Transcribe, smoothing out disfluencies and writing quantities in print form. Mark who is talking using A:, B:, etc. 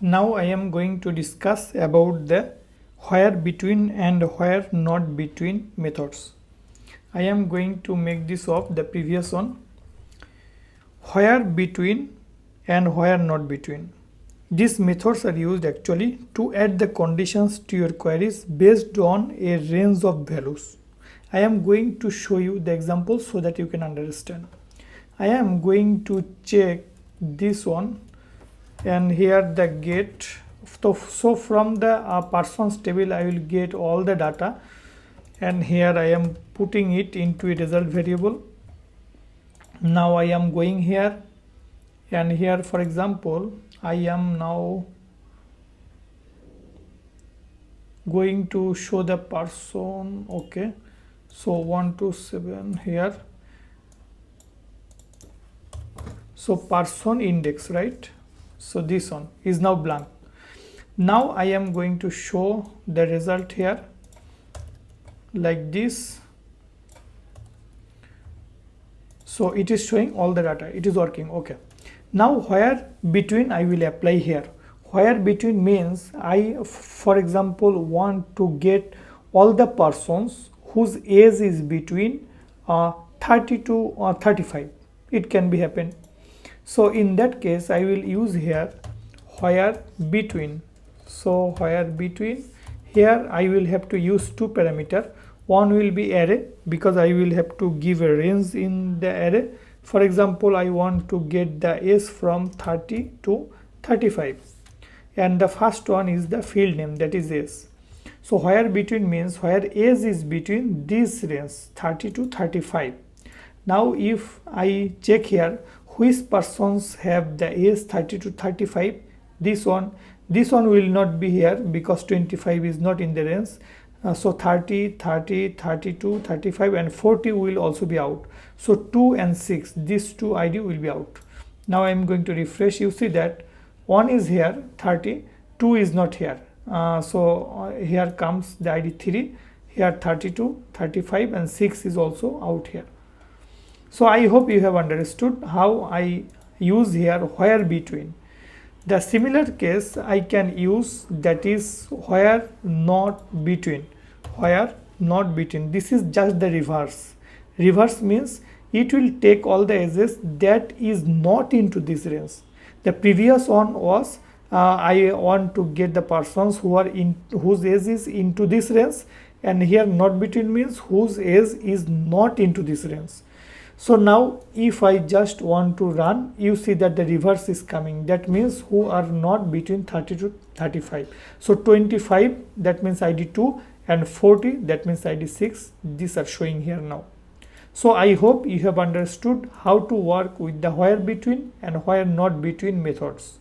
A: Now I am going to discuss about the whereBetween and whereNotBetween methods. I am going to make this of the previous one. whereBetween and whereNotBetween. These methods are used actually to add the conditions to your queries based on a range of values. I am going to show you the examples so that you can understand. I am going to check this one, and here the get. So from the persons table I will get all the data, and here I am putting it into a result variable. Now I am going here, and here for example I am now going to show the person. Okay, so 1 to 7 here. So person index, right? So this one is now blank. Now I am going to show the result here like this. So it is showing all the data, it is working. Okay, now whereBetween I will apply here. whereBetween means I, for example, want to get all the persons whose age is between 30 to 35. It can be happen. So in that case I will use here whereBetween. So whereBetween, here I will have to use two parameter. One will be array, because I will have to give a range in the array. For example, I want to get the age from 30 to 35, and the first one is the field name, that is age. So whereBetween means where age is between this range 30 to 35. Now if I check here which persons have the age 30 to 35, this one will not be here because 25 is not in the range. So 30, 30, 32, 35 and 40 will also be out. So 2 and 6, these two ID will be out. Now I am going to refresh. You see that 1 is here 30, 2 is not here. Here comes the ID 3, here 32, 35 and 6 is also out here. So I hope you have understood how I use here whereBetween. The similar case I can use, that is whereNotBetween. whereNotBetween, this is just the reverse. Reverse means it will take all the ages that is not into this range. The previous one was I want to get the persons who are in whose age is into this range, and here NotBetween means whose age is not into this range. So now if I just want to run, you see that the reverse is coming. That means who are not between 30 to 35. So 25, that means ID 2, and 40, that means ID 6. These are showing here now. So I hope you have understood how to work with the whereBetween and whereNotBetween methods.